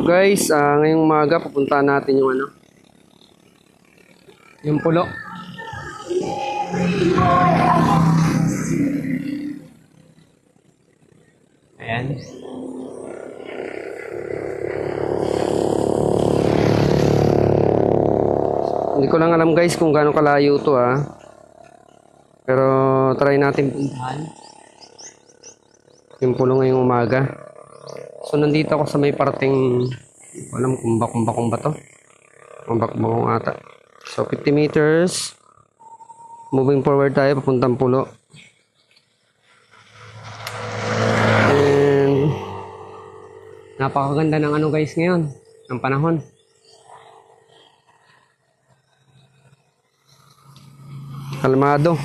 So guys, ngayong umaga pupuntahan natin yung yung pulo. Ayan. Hindi ko lang alam guys kung gaano kalayo to Pero try natin puntahan yung pulo ngayong umaga. So nandito ako sa may parting, alam kung bakong ba to. Bakong ata. So 50 meters. Moving forward tayo papuntang pulo. And napakaganda ng guys ngayon, ng panahon. Kalmado.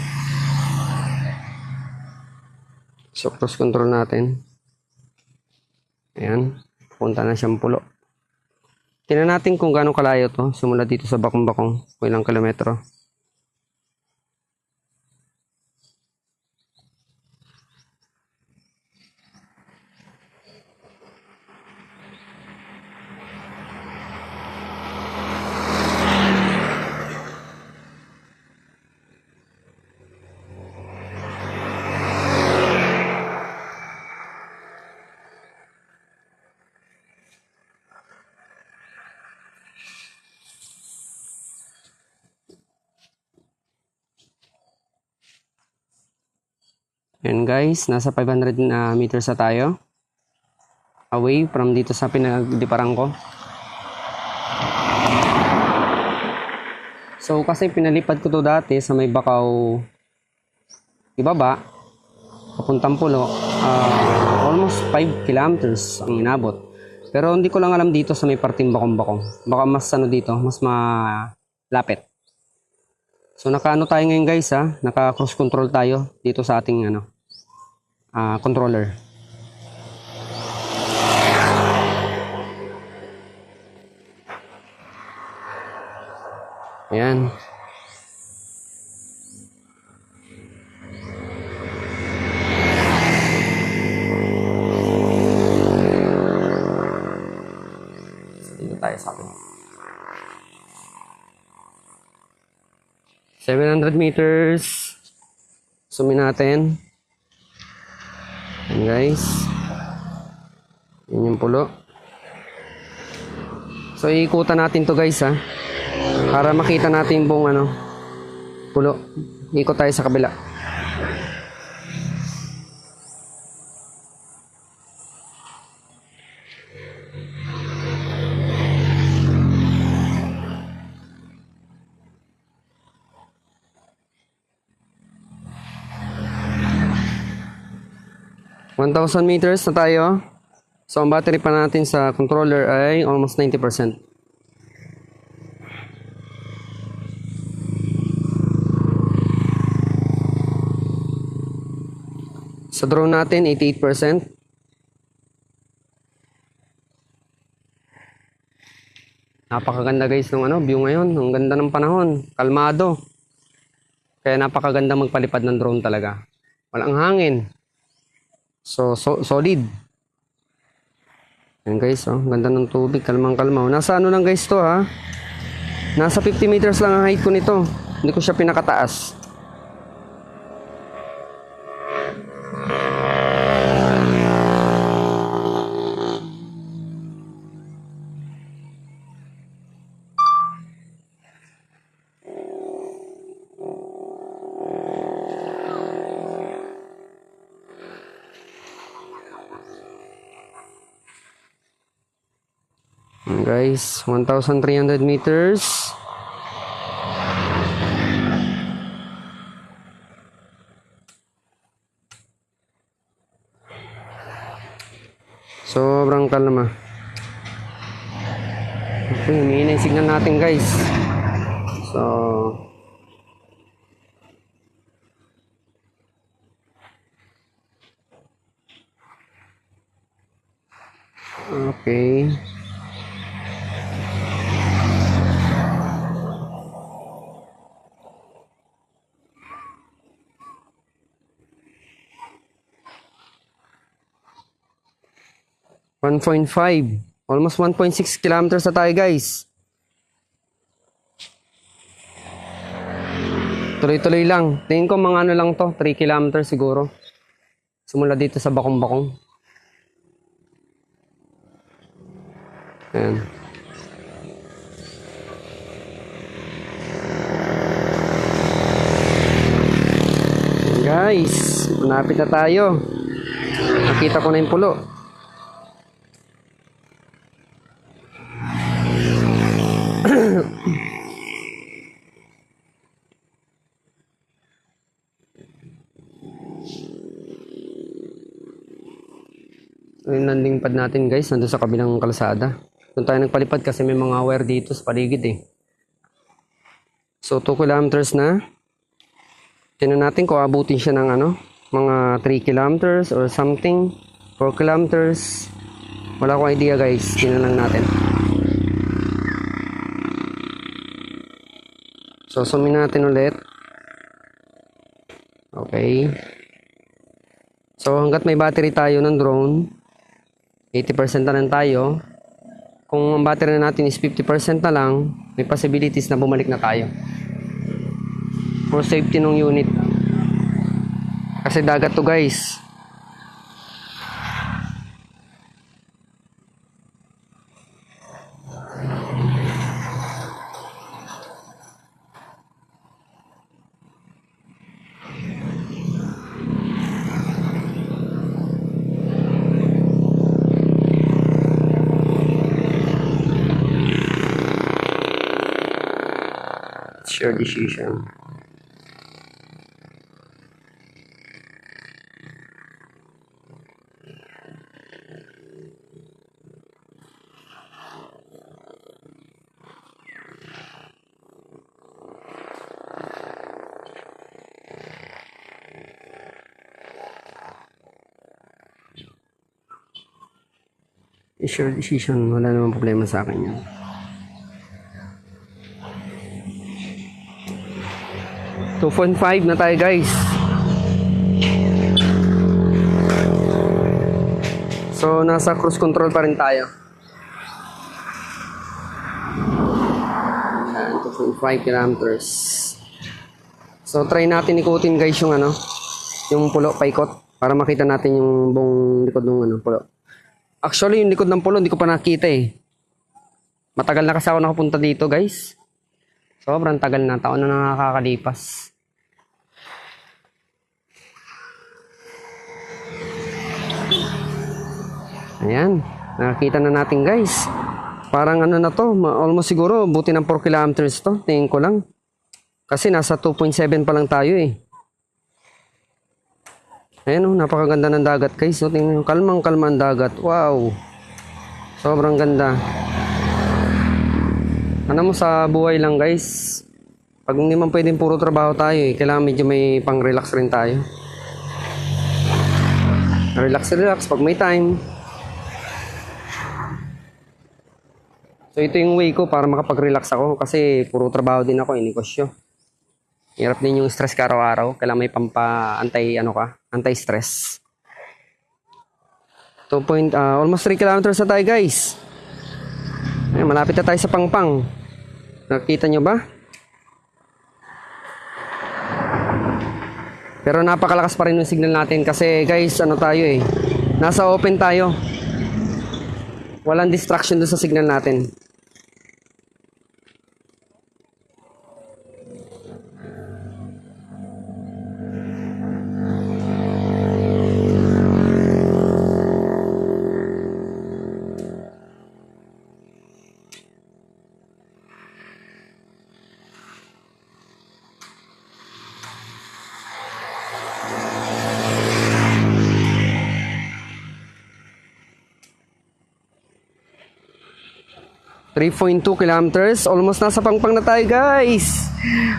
So cross control natin. Ayan, punta na siyang pulo. Tingnan natin kung gaano kalayo to simula dito sa Bakong-Bakong, kung ilang kilometro. Yan guys, nasa 500 meters na tayo away from dito sa pinagdiparang ko. So kasi pinalipad ko to dati sa may Bakaw ibaba papuntang pulo, almost 5 kilometers ang inabot. Pero hindi ko lang alam dito sa may parting Bakong-Bakong, baka mas dito, mas malapit. So nakaano tayo ngayon guys naka cross control tayo dito sa ating controller. Ayan. Dito tayo sa akin. 700 meters. Sumin natin. Ayan guys. Yan yung pulo. So iikutan natin to guys para makita natin buong pulo. Ikot tayo sa kabila. $1,000 meters na tayo. So ang battery pa natin sa controller ay almost 90%. Sa drone natin 88%. Napakaganda guys ng view ngayon. Ang ganda ng panahon, kalmado. Kaya napakaganda magpalipad ng drone talaga. Walang hangin. So solid. Ayan guys, ganda ng tubig, kalmang-kalma. Nasa lang guys to Nasa 50 meters lang ang height ko nito. Hindi ko siya pinakataas. Guys, 1,300 meters. Sobrang kalma. Okay, humihinay signal natin guys. So okay. $1.5 Almost 1.6 kilometers na tayo guys. Tuloy-tuloy lang. Tingin ko mga ano lang to, 3 kilometers siguro. Simula dito sa Bakong-Bakong. Ayan. Guys, malapit na tayo. Nakita ko na yung pulo. Yung landing pad natin guys, nandun sa kabilang kalsada. Doon tayo nagpalipad kasi may mga wire dito sa paligid eh. So 2 kilometers na. Tingnan natin kung abutin siya ng ano, mga 3 kilometers or something. 4 kilometers. Wala akong idea guys. Tingnan lang natin. So zoomin natin ulit. Okay. So hanggat may battery tayo ng drone, 80% na lang tayo. Kung ang battery na natin is 50% na lang, may possibilities na bumalik na tayo. For safety ng unit. Kasi dagat to guys. It's your decision. It's your decision. Wala namang problema sa akin yan. $2.5 na tayo guys. So nasa cruise control pa rin tayo. 2.5 kilometers. So try natin ikutin guys yung ano, yung pulo paikot para makita natin yung buong likod ng ano, pulo. Actually yung likod ng pulo hindi ko pa nakita eh. Matagal na kasi ako nakapunta dito guys. Sobrang tagal na, taon na nakakalipas. Ayan, nakakita na natin guys. Parang ano na to, almost siguro buti ng 4 kilometers to, tingin ko lang. Kasi nasa 2.7 pa lang tayo eh. Ayan oh, napakaganda ng dagat guys. So, tingnan nyo, kalmang-kalma ang dagat. Wow! Sobrang ganda. Ano mo sa buhay lang guys, pag hindi man pwedeng puro trabaho tayo eh, kailangan medyo may pang-relax rin tayo. Relax pag may time. So ito yung way ko para makapag-relax ako kasi puro trabaho din ako, negosyo. Hirap din yung stress ka araw-araw, kailangan may anti-stress. Almost 3 kilometers na tayo guys. Ay, malapit na tayo sa Pangpang. Nakita nyo ba? Pero napakalakas pa rin yung signal natin kasi guys, ano tayo eh. Nasa open tayo. Walang distraction doon sa signal natin. $3.2 kilometers. Almost nasa Pangpang na tayo guys.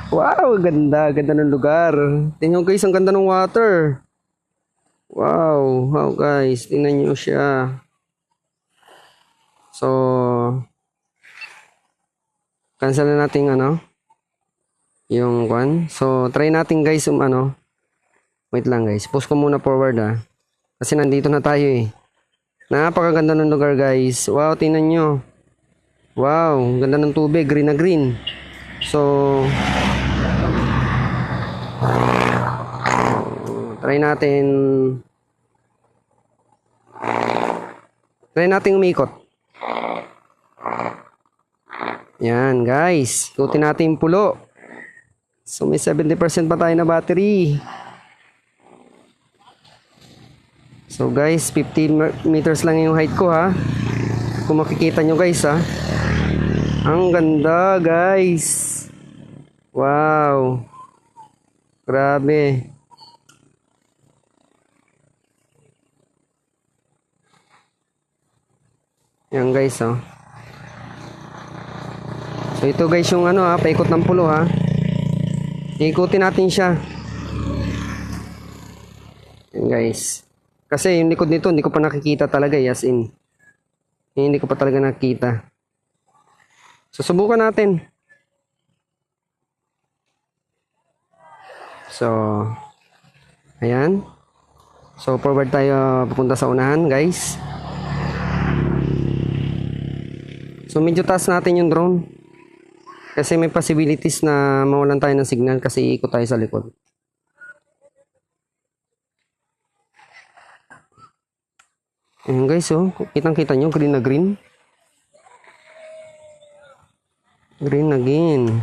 Wow, ganda ng lugar. Tingnan guys, ang ganda ng water. Wow guys, tingnan nyo siya. So cancel na natin yung one. So try natin guys wait lang guys, post ko muna forward kasi nandito na tayo eh. Napakaganda ng lugar guys. Wow, tingnan nyo. Wow, ang ganda ng tubig, green na green. So, try natin. Try natin umikot. Yan guys, ikutin natin yung pulo. So may 70% pa tayo na battery. So guys, 50 meters lang yung height ko ha. Kung makikita nyo guys ha. Ang ganda guys. Wow. Grabe. Yan guys oh. So ito guys yung ano ha, paikot ng pulo ha. Ikutin natin siya. Yan guys. Kasi yung likod nito hindi ko pa nakikita talaga as in. Hindi ko pa talaga nakikita. So subukan natin. So ayan. So forward tayo papunta sa unahan guys. So medyo taas natin yung drone. Kasi may possibilities na mawalan tayo ng signal kasi iikot tayo sa likod. Ayan guys, oh, kitang-kita nyo, green na green. Green again.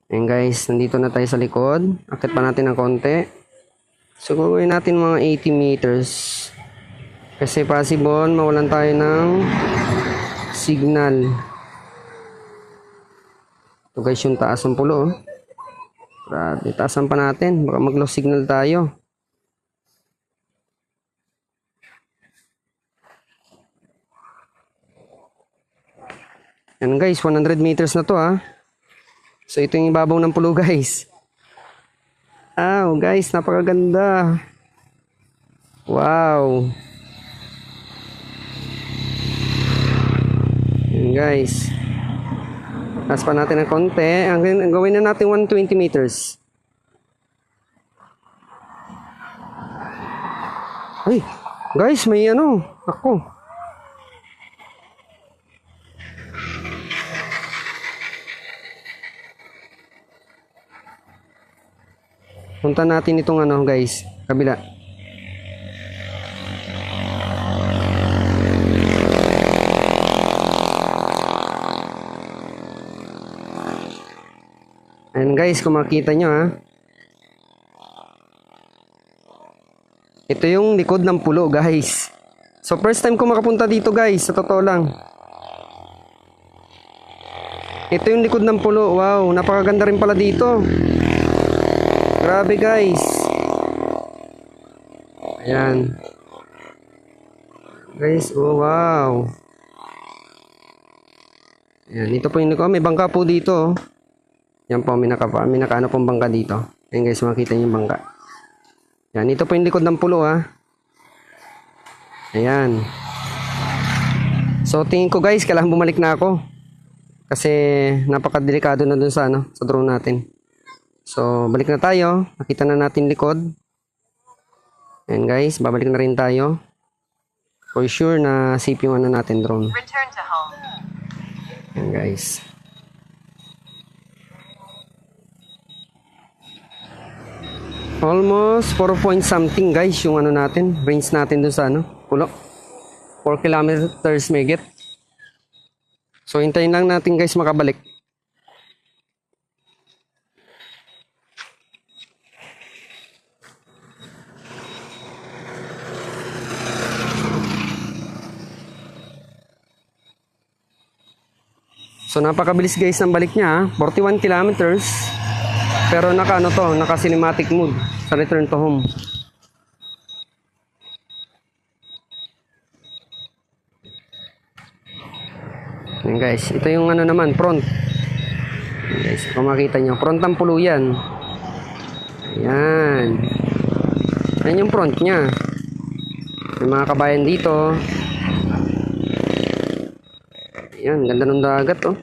Ayan guys, nandito na tayo sa likod. Akit pa natin ng konti. So gagawin natin mga 80 meters. Kasi possible mawalan tayo ng signal. Ito guys yung taas ng pulo. Grabe, taasan pa natin. Baka mag-loss signal tayo. Ayan guys, 100 meters na to ha. So ito yung ibabaw ng pulo guys. Guys, napakaganda. Wow. Ayan guys. Taas pa natin ng konti. Ang gawin na natin 120 meters. Ay, guys, may ano. Ako. Punta natin itong ano guys, kabila. Ayan guys, kung makita nyo ha. Ito yung likod ng pulo guys. So first time ko makapunta dito guys, sa totoo lang. Ito yung likod ng pulo, wow, napakaganda rin pala dito. Grabe guys. Ayan. Guys, oh wow. Ayan, ito po yung may bangka po dito. Yan po, may nakaano pong bangka dito. Ayan guys, makita niyo yung bangka. Ayan, ito po yung likod ng pulo ha. Ayan. So tingin ko guys, kailangan bumalik na ako. Kasi napakadelikado na dun sa sa drone natin. So, balik na tayo. Nakita na natin likod. Ayan guys, babalik na rin tayo. For sure na safe yung ano natin drone. Return to home. Ayan guys. Almost 4 point something guys yung ano natin. Range natin dun sa pulo. 4 kilometers megit. So, hintayin lang natin guys makabalik. So napakabilis guys ng balik niya, 41 kilometers. Pero naka cinematic mode sa return to home. Ayan guys, ito yung ano naman, front. Ayan guys, kung makita nyo, front ng pulo yan. Ayan. Ayan yung front nya. May mga kabayan dito. Ayan, ganda ng dagat oh.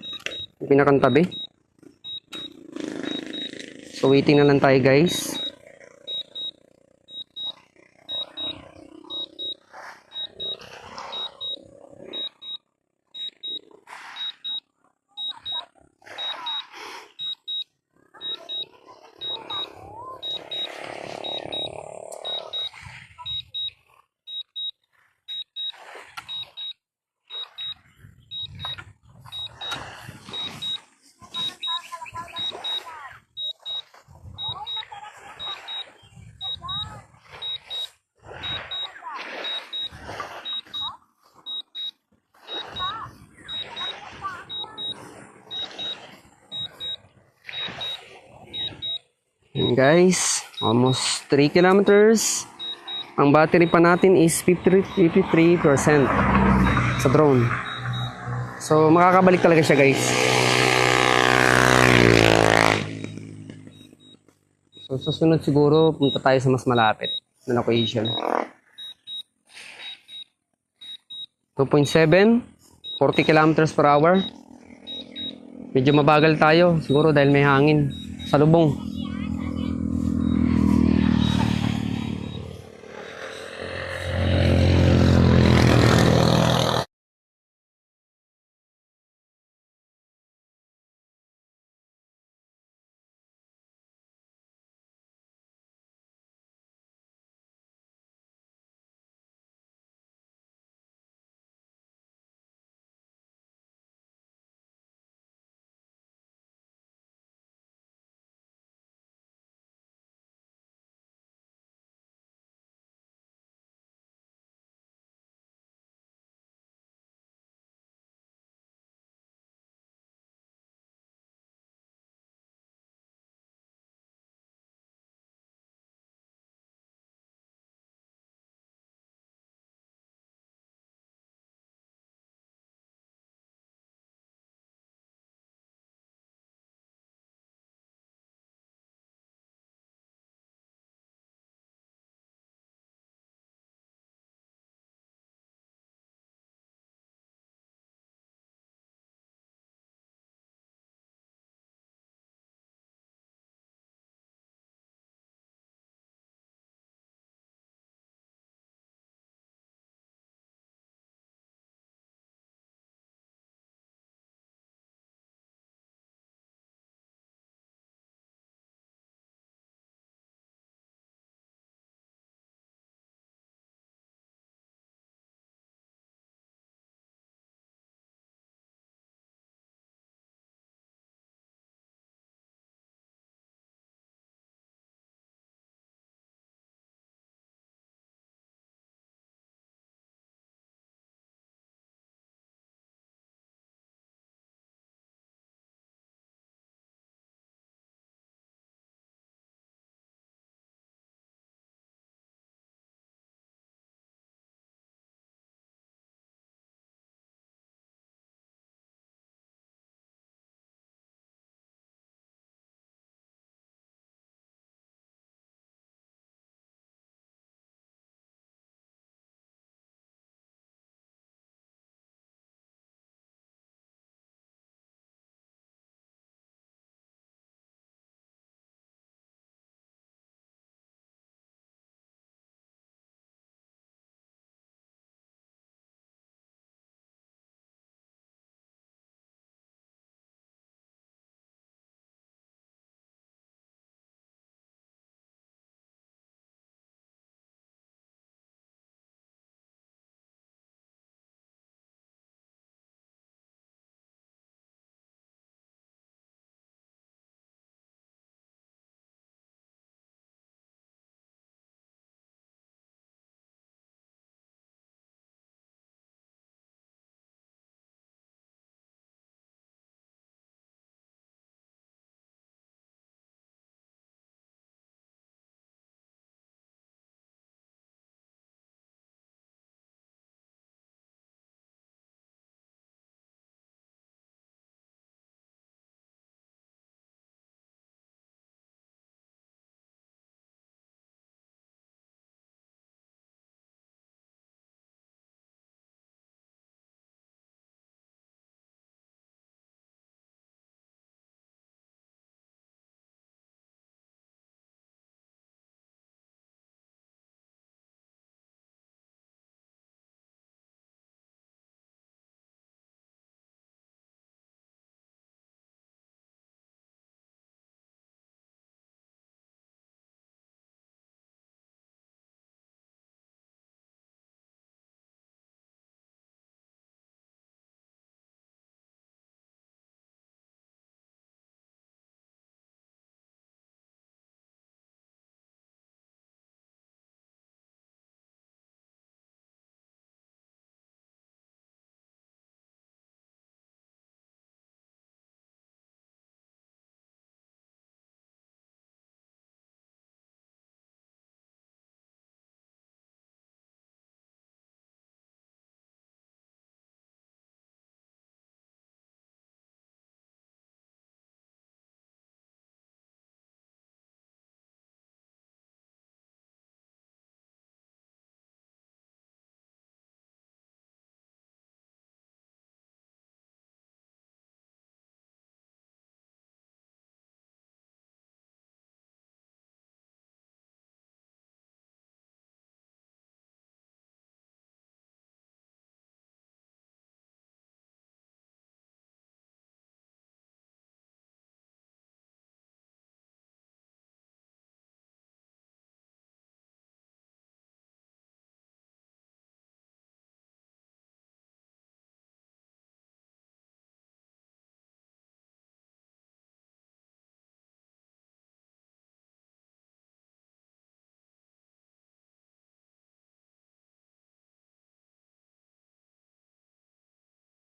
Yung pinakantabi. So waiting na lang tayo guys. Ayan guys, almost 3 kilometers. Ang battery pa natin is 53% sa drone. So makakabalik talaga siya guys. So sa sunod siguro punta tayo sa mas malapit na location. 2.7, 40 kilometers per hour. Medyo mabagal tayo siguro dahil may hangin sa lubong.